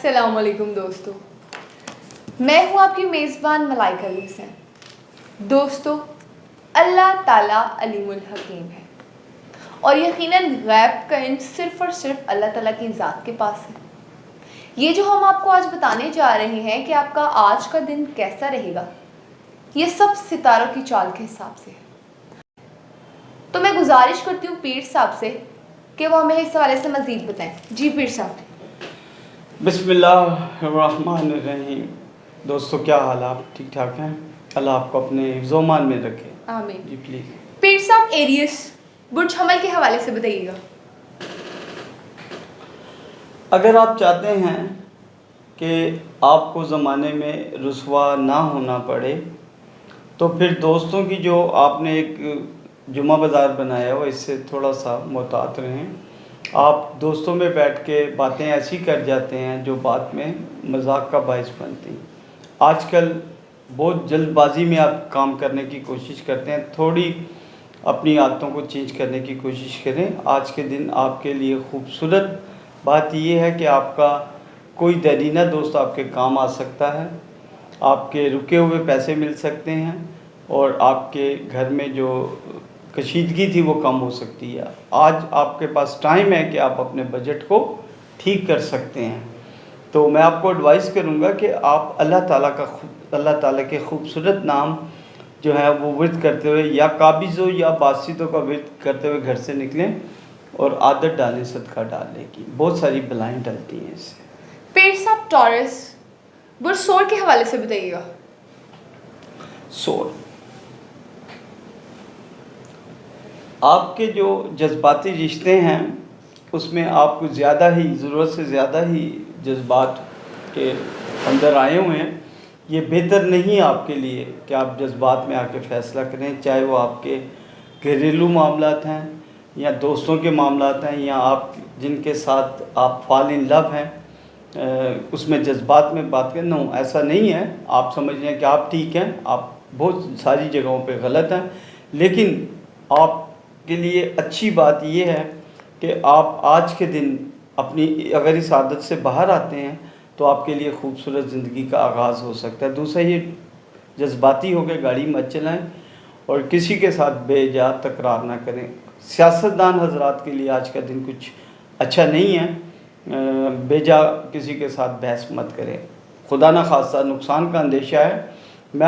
अस्सलाम वालेकुम दोस्तों, मैं हूँ आपकी मेज़बान मलाइका हुसैन। दोस्तों, अल्लाह ताला अलीमुल हकीम है और यकीनन गैब का इल्म सिर्फ़ और सिर्फ अल्लाह ताला की ज़ात के पास है। ये जो हम आपको आज बताने जा रहे हैं कि आपका आज का दिन कैसा रहेगा, ये सब सितारों की चाल के हिसाब से है। तो मैं गुजारिश करती हूँ पीर साहब से कि वो हमें इस हवाले से मज़ीद बताएं। जी पीर साहब। बिस्मिल्लाहिर्रहमानिर्रहीम। दोस्तों, क्या हाल आप? ठीक ठाक हैं? अल्लाह आपको अपने हिफ्ज़-ओ-मान में रखे। आमीन। जी प्लीज़। पीर साहब, एरियस बुर्ज हमल के हवाले से बताइएगा। अगर आप चाहते हैं कि आपको ज़माने में रुसवा ना होना पड़े, तो फिर दोस्तों की जो आपने एक जुमा बाज़ार बनाया हो, इससे थोड़ा सा मुहतात रहें। आप दोस्तों में बैठ के बातें ऐसी कर जाते हैं जो बाद में मजाक का बायस बनती हैं। आजकल बहुत जल्दबाजी में आप काम करने की कोशिश करते हैं। थोड़ी अपनी आदतों को चेंज करने की कोशिश करें। आज के दिन आपके लिए खूबसूरत बात यह है कि आपका कोई दरीना दोस्त आपके काम आ सकता है, आपके रुके हुए पैसे मिल सकते हैं और आपके घर में जो कशीदगी थी वो कम हो सकती है। आज आपके पास टाइम है कि आप अपने बजट को ठीक कर सकते हैं। तो मैं आपको एडवाइस करूँगा कि आप अल्लाह ताला के खूबसूरत नाम जो है वो विर्द करते हुए या काबिज़ों या बासितों का विर्द करते हुए घर से निकलें और आदत डालें सदका डालने की। बहुत सारी बलाएँ डलती हैं इससे। पीर साहब, टॉरस बुर्ज सोर के हवाले से बताइएगा। सोर, आपके जो जज्बाती रिश्ते हैं उसमें आपको ज़्यादा ही ज़रूरत से ज़्यादा ही जज्बात के अंदर आए हुए हैं। ये बेहतर नहीं आपके लिए कि आप जज्बात में आके फ़ैसला करें, चाहे वो आपके घरेलू मामलात हैं या दोस्तों के मामलात हैं या आप जिनके साथ आप फॉल इन लव हैं, उसमें जज्बात में बात करें। नो, ऐसा नहीं है। आप समझ रहे हैं कि आप ठीक हैं, आप बहुत सारी जगहों पे गलत हैं, लेकिन आपके लिए अच्छी बात यह है कि आप आज के दिन अपनी अगर इस आदत से बाहर आते हैं तो आपके लिए खूबसूरत ज़िंदगी का आगाज़ हो सकता है। दूसरा, ये जज्बाती होकर गाड़ी मत चलाएं और किसी के साथ बेजा तकरार ना करें। सियासतदान हजरात के लिए आज का दिन कुछ अच्छा नहीं है। बेजा किसी के साथ बहस मत करें, खुदा ना खास्ता नुकसान का अंदेशा है। मैं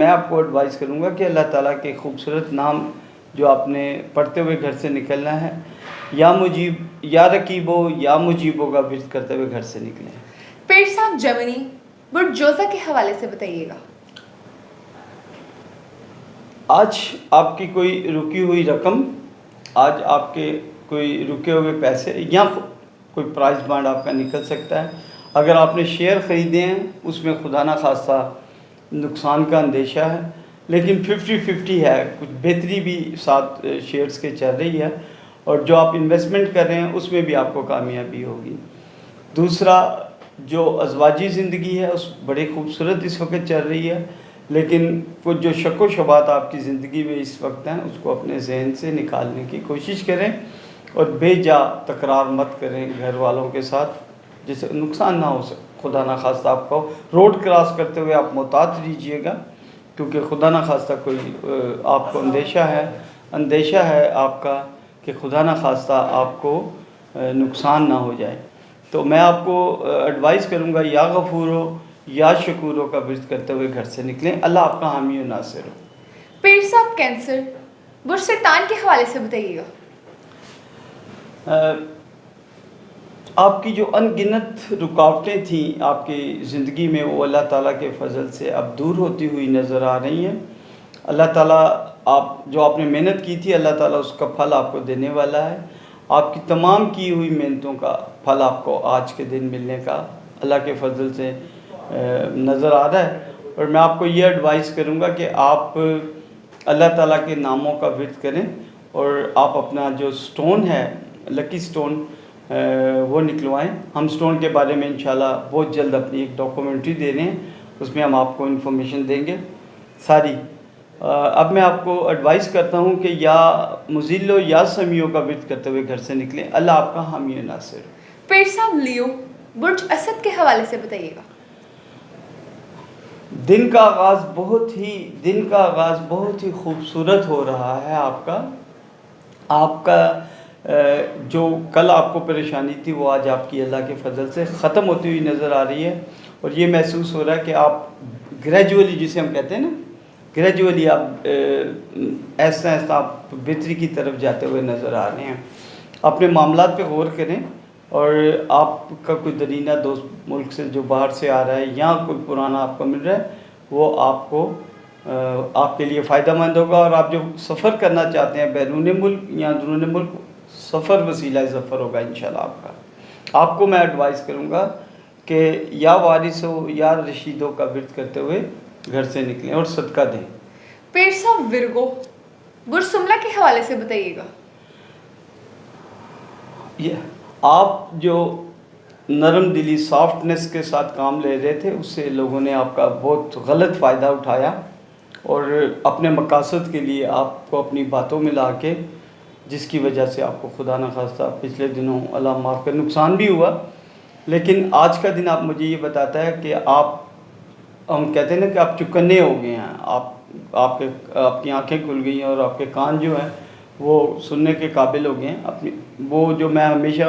आपको एडवाइस करूँगा कि अल्लाह ताला के खूबसूरत नाम जो आपने पढ़ते हुए घर से निकलना है, या मुजीब, या रकीबो, या मुजीबो का विर्द करते हुए घर से निकलें। पीर साहब, जर्मनी बुर्ज जोजा के हवाले से बताइएगा। आज आपकी कोई रुकी हुई रकम, आज आपके कोई रुके हुए पैसे या कोई प्राइस बॉन्ड आपका निकल सकता है। अगर आपने शेयर ख़रीदे हैं उसमें खुदा ना खास्ता नुकसान का अंदेशा है, लेकिन 50-50 है। कुछ बेहतरी भी साथ शेयर्स के चल रही है और जो आप इन्वेस्टमेंट कर रहे हैं उसमें भी आपको कामयाबी होगी। दूसरा, जो अज़वाजी ज़िंदगी है उस बड़ी खूबसूरत इस वक्त चल रही है, लेकिन कुछ जो शक व शुबात आपकी ज़िंदगी में इस वक्त हैं उसको अपने जहन से निकालने की कोशिश करें और बेजा तकरार मत करें घर वालों के साथ, जिससे नुकसान ना हो सके। खुदा ना खास्ता आपको रोड क्रॉस करते हुए आप मोहतात रहिएगा, क्योंकि खुदा ना खास्ता कोई आपको अंदेशा है आपका कि खुदा ना खास्ता आपको नुकसान ना हो जाए। तो मैं आपको एडवाइस करूँगा, या गफूरो या शकूरो का विर्द करते हुए घर से निकलें। अल्लाह आपका हामी और नासिर हो। पीर साहब, कैंसर बुर्ज सरतान के हवाले से बताइएगा। आपकी जो अनगिनत रुकावटें थी आपकी ज़िंदगी में, वो अल्लाह ताला के फ़ज़ल से अब दूर होती हुई नज़र आ रही हैं। अल्लाह ताला आपने मेहनत की थी, अल्लाह ताला उसका फल आपको देने वाला है। आपकी तमाम की हुई मेहनतों का फल आपको आज के दिन मिलने का अल्लाह के फ़ज़ल से नज़र आ रहा है। और मैं आपको ये एडवाइस करूँगा कि आप अल्लाह ताला के नामों का विर्द करें और आप अपना जो स्टोन है, लकी स्टोन, वो निकलवाएं। हम स्टोन के बारे में इंशाल्लाह बहुत जल्द अपनी एक डॉक्यूमेंट्री दे रहे हैं, उसमें हम आपको इन्फॉर्मेशन देंगे सारी। अब मैं आपको एडवाइस करता हूँ कि या मुजिल्लो या समियों का विर्द करते हुए घर से निकलें। अल्लाह आपका हामी नासिर। पीर साहब, लियो बुर्ज असद के हवाले से बताइएगा। दिन का आगाज़ बहुत ही खूबसूरत हो रहा है आपका जो कल आपको परेशानी थी वो आज आपकी अल्लाह के फजल से ख़त्म होती हुई नज़र आ रही है। और ये महसूस हो रहा है कि आप ग्रेजुअली, जिसे हम कहते हैं ना, ग्रेजुअली आप ऐसा ऐसा आप बेहतरी की तरफ जाते हुए नज़र आ रहे हैं। अपने मामलात पे गौर करें और आपका कोई दरीना दोस्त मुल्क से जो बाहर से आ रहा है या कोई पुराना आपको मिल रहा है, वो आपको आपके लिए फ़ायदेमंद होगा। और आप जो सफ़र करना चाहते हैं बैरून मुल्क या अंदरून मुल्क, सफ़र वसीला ज़फ़र होगा इंशाल्लाह आपका। आपको मैं एडवाइस करूँगा कि या वारिसो या रशीदों का विर्द करते हुए घर से निकलें और सदका दें। पेड़ साहब विरगो, बुर्ज सुमला के हवाले से बताइएगा। ये आप जो नरम दिली सॉफ्टनेस के साथ काम ले रहे थे, उससे लोगों ने आपका बहुत गलत फ़ायदा उठाया और अपने मकासद के लिए आपको अपनी बातों में ला के, जिसकी वजह से आपको खुदा न खास्ता पिछले दिनों अल्लाह माफ़ का नुकसान भी हुआ। लेकिन आज का दिन आप मुझे ये बताता है कि हम कहते हैं ना कि आप चुकन्ने हो गए हैं, आपकी आंखें खुल गई हैं और आपके कान जो हैं वो सुनने के काबिल हो गए हैं। अपनी वो जो मैं हमेशा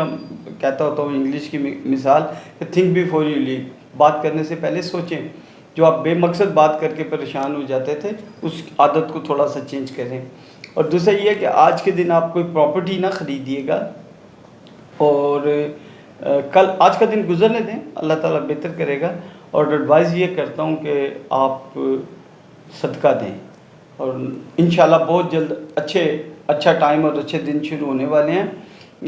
कहता होता हूँ इंग्लिश की मिसाल, थिंक बिफोर यू लीव, बात करने से पहले सोचें। जो आप बेमकसद बात करके परेशान हो जाते थे, उस आदत को थोड़ा सा चेंज करें। और दूसरा ये है कि आज के दिन आप कोई प्रॉपर्टी ना ख़रीदिएगा और कल आज का दिन गुजरने दें, अल्लाह ताला बेहतर करेगा। और एडवाइस ये करता हूँ कि आप सदका दें और इंशाल्लाह बहुत जल्द अच्छा टाइम और अच्छे दिन शुरू होने वाले हैं।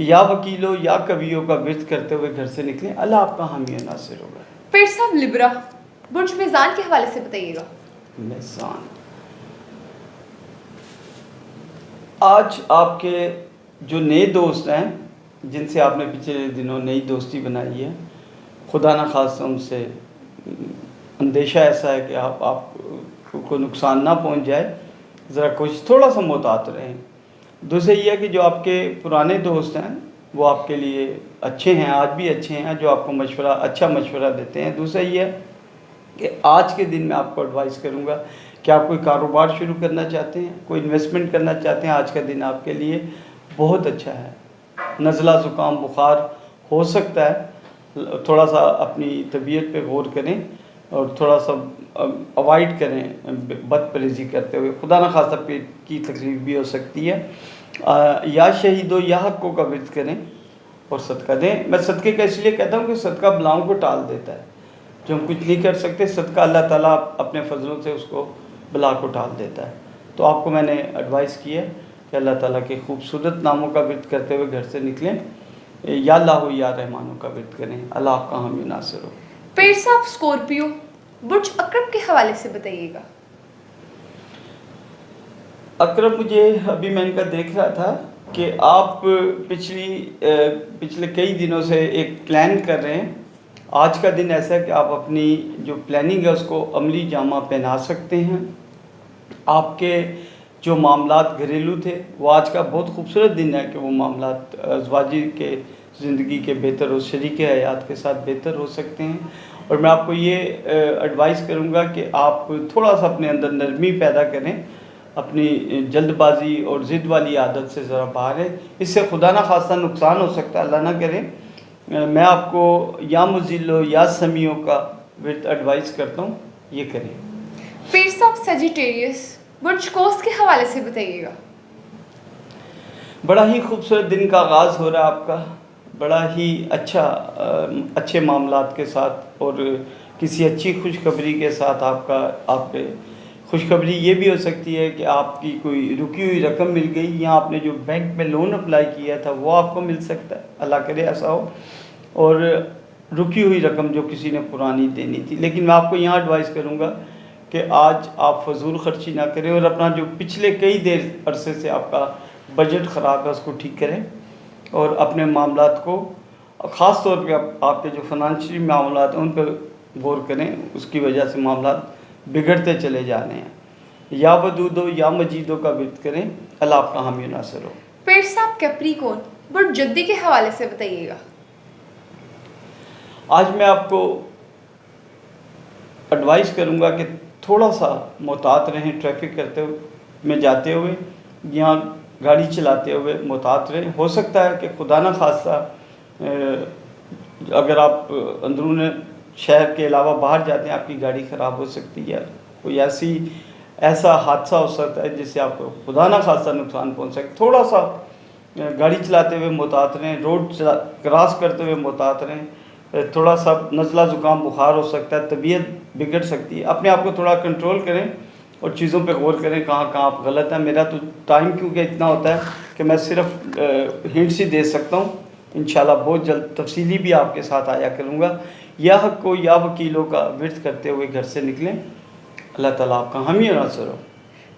या वकीलों या कवियों का विर्द करते हुए घर से निकलें, अल्लाह आपका हामी नासिर होगा। पेड़ साहब लिब्रा, बुर्ज मीज़ान के हवाले से बताइएगा। मीज़ान, आज आपके जो नए दोस्त हैं जिनसे आपने पिछले दिनों नई दोस्ती बनाई है, खुदा न खास्ता उनसे अंदेशा ऐसा है कि आपको नुकसान ना पहुंच जाए, ज़रा कुछ थोड़ा सा मोहतात रहें। दूसरा ये है कि जो आपके पुराने दोस्त हैं वो आपके लिए अच्छे हैं, आज भी अच्छे हैं, जो आपको अच्छा मशवरा देते हैं। दूसरा ये है कि आज के दिन मैं आपको एडवाइस करूँगा कि आप कोई कारोबार शुरू करना चाहते हैं, कोई इन्वेस्टमेंट करना चाहते हैं, आज का दिन आपके लिए बहुत अच्छा है। नज़ला ज़ुकाम बुखार हो सकता है, थोड़ा सा अपनी तबीयत पे गौर करें और थोड़ा सा अवॉइड करें बदपरहेज़ी करते हुए। खुदा न खास्ता पेट की तकलीफ़ भी हो सकती है। या शहीदों या हक़ों का विर्द करें और सदका दें। मैं सदक़े का इसलिए कहता हूँ कि सदका बलाओं को टाल देता है। जो हम कुछ नहीं कर सकते, सदका अल्लाह ताला अपने फजलों से उसको बला को टाल देता है। तो आपको मैंने एडवाइस की है कि अल्लाह ताला के खूबसूरत नामों का विर्द करते हुए घर से निकलें। या अल्लाह या रहमानों का विर्द करें, अल्लाह आपका हामी नासिर हो। पेड़ साहब स्कॉर्पियो, बुर्ज अकरब के हवाले से बताइएगा। अकरब, मुझे अभी मैं इनका देख रहा था कि आप पिछले कई दिनों से एक प्लान कर रहे हैं। आज का दिन ऐसा है कि आप अपनी जो प्लानिंग है उसको अमली जामा पहना सकते हैं। आपके जो मामलात घरेलू थे वो आज का बहुत खूबसूरत दिन है कि वो मामलात अज़वाजी के ज़िंदगी के बेहतर और शरीक हयात के साथ बेहतर हो सकते हैं। और मैं आपको ये एडवाइस करूँगा कि आप थोड़ा सा अपने अंदर नरमी पैदा करें, अपनी जल्दबाजी और ज़िद वाली आदत से ज़रा बाहर है। इससे खुदा न खास्ता नुकसान हो सकता है, अल्लाह ना करे। मैं आपको या मुज़िल्लो या समियों का विर्द एडवाइस करता हूँ, ये करें। पेड़ साहब सजिटेरियस, बुर्ज कोस के हवाले से बताइएगा। बड़ा ही खूबसूरत दिन का आगाज़ हो रहा है आपका, बड़ा ही अच्छे मामलात के साथ और किसी अच्छी खुशखबरी के साथ। आपके खुशखबरी ये भी हो सकती है कि आपकी कोई रुकी हुई रकम मिल गई या आपने जो बैंक में लोन अप्लाई किया था वो आपको मिल सकता है, अल्लाह करे ऐसा हो। और रुकी हुई रकम जो किसी ने पुरानी देनी थी। लेकिन मैं आपको यहाँ एडवाइस करूँगा कि आज आप फजूल खर्ची ना करें और अपना जो पिछले कई देर अरसे से आपका बजट ख़राब है उसको ठीक करें और अपने मामलात को ख़ास तौर पे आपके जो फाइनेंशियल मामलात हैं उन पर गौर करें। उसकी वजह से मामलात बिगड़ते चले जा रहे हैं। या वदूदो या मजीदों का विर्द करें, अल्लाह आपका हामी नासिर हो। पेड़ साहब कैप्रिकॉर्न, बुर्ज जद्दी के हवाले से बताइएगा। आज मैं आपको एडवाइस करूंगा कि थोड़ा सा मोहतात रहें, ट्रैफिक करते हुए में जाते हुए या गाड़ी चलाते हुए मोहतात रहें। हो सकता है कि खुदा न खास्ता अगर आप अंदरून शहर के अलावा बाहर जाते हैं, आपकी गाड़ी ख़राब हो सकती है, कोई ऐसा हादसा हो सकता है जिससे आपको खुदा न खास्ता नुकसान पहुंच सकता है। थोड़ा सा गाड़ी चलाते हुए मोहतात रहें, रोड क्रॉस करते हुए मोहतात रहें। थोड़ा सा नज़ला ज़ुकाम बुखार हो सकता है, तबीयत बिगड़ सकती है। अपने आप को थोड़ा कंट्रोल करें और चीज़ों पे गौर करें कहाँ कहाँ आप गलत हैं। मेरा तो टाइम क्योंकि इतना होता है कि मैं सिर्फ हिंट्स ही दे सकता हूँ। इंशाल्लाह बहुत जल्द तफसीली भी आपके साथ आया करूँगा। या हक को या वकीलों का विर्द करते हुए घर से निकलें। अल्लाह ताला आपका हामी और नासर हो।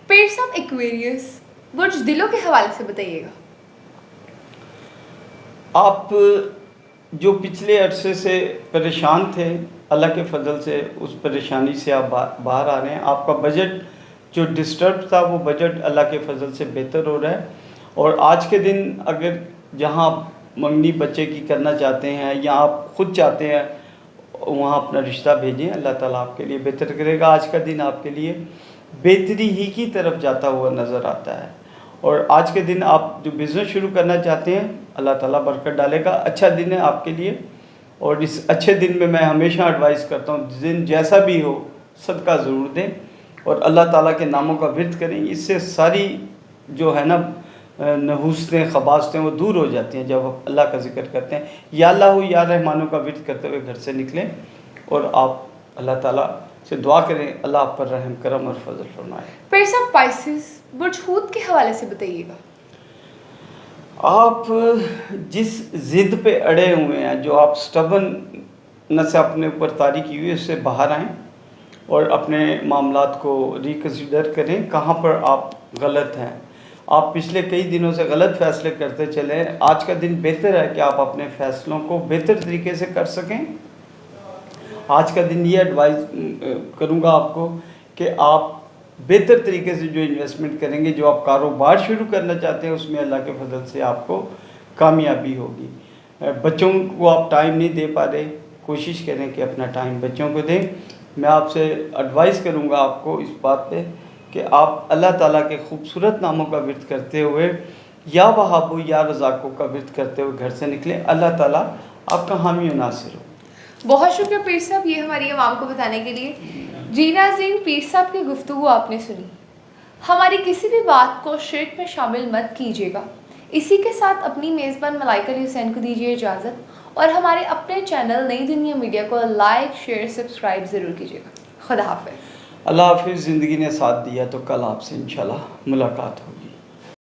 पीर साहब, एक्वेरियस बुर्ज दिलों के हवाले से बताइएगा। आप जो पिछले अरसे से परेशान थे, अल्लाह के फजल से उस परेशानी से आप बाहर आ रहे हैं। आपका बजट जो डिस्टर्ब था वो बजट अल्लाह के फजल से बेहतर हो रहा है। और आज के दिन अगर जहां मंगनी बच्चे की करना चाहते हैं या आप ख़ुद चाहते हैं वहाँ अपना रिश्ता भेजें, अल्लाह ताला आपके लिए बेहतर करेगा। आज का दिन आपके लिए बेहतरी ही की तरफ जाता हुआ नज़र आता है। और आज के दिन आप जो बिज़नेस शुरू करना चाहते हैं, अल्लाह ताला बरकत डालेगा। अच्छा दिन है आपके लिए। और इस अच्छे दिन में मैं हमेशा एडवाइस करता हूँ, दिन जैसा भी हो सदका ज़रूर दें और अल्लाह ताला के नामों का विर्द करें। इससे सारी जो है ना नहूसतें खबासतें वो दूर हो जाती हैं जब आप अल्लाह का जिक्र करते हैं। या अल्लाह हो या रहमानों का विर्द करते हुए घर से निकलें और आप अल्लाह ताला से दुआ करें, अल्लाह आप पर रहम करम और फजल फरमाए। फिर सब पाइसेस बुर्ज हूत के हवाले से बताइएगा। आप जिस ज़िद पे अड़े हुए हैं, जो आप स्टबन से अपने ऊपर तारी की हुई है, उससे बाहर आएँ और अपने मामलात को रिकन्सिडर करें कहाँ पर आप गलत हैं। आप पिछले कई दिनों से गलत फ़ैसले करते चले। आज का दिन बेहतर है कि आप अपने फ़ैसलों को बेहतर तरीके से कर सकें। आज का दिन ये एडवाइस करूँगा आपको कि आप बेहतर तरीके से जो इन्वेस्टमेंट करेंगे, जो आप कारोबार शुरू करना चाहते हैं, उसमें अल्लाह के फजल से आपको कामयाबी होगी। बच्चों को आप टाइम नहीं दे पा रहे, कोशिश करें कि अपना टाइम बच्चों को दें। मैं आपसे एडवाइस करूँगा आपको इस बात पे कि आप अल्लाह ताला के खूबसूरत नामों का विर्द करते हुए या वहाबू या रज़ाक़ों का विर्द करते हुए घर से निकलें। अल्लाह ताला आपका हामी और नासिर हो। बहुत शुक्रिया पीर साहब, ये हमारी आवाम को बताने के लिए। जी नाज़रीन, पीर साहब की गुफ्तगू आपने सुनी। हमारी किसी भी बात को शिर्क में शामिल मत कीजिएगा। इसी के साथ अपनी मेज़बान मलाइका अली हुसैन को दीजिए इजाज़त और हमारे अपने चैनल नई दुनिया मीडिया को लाइक, शेयर, सब्सक्राइब ज़रूर कीजिएगा। खुदा हाफ़िज़। अल्लाह हाफ़िज़। ज़िंदगी ने साथ दिया तो कल आपसे इंशाल्लाह मुलाकात होगी।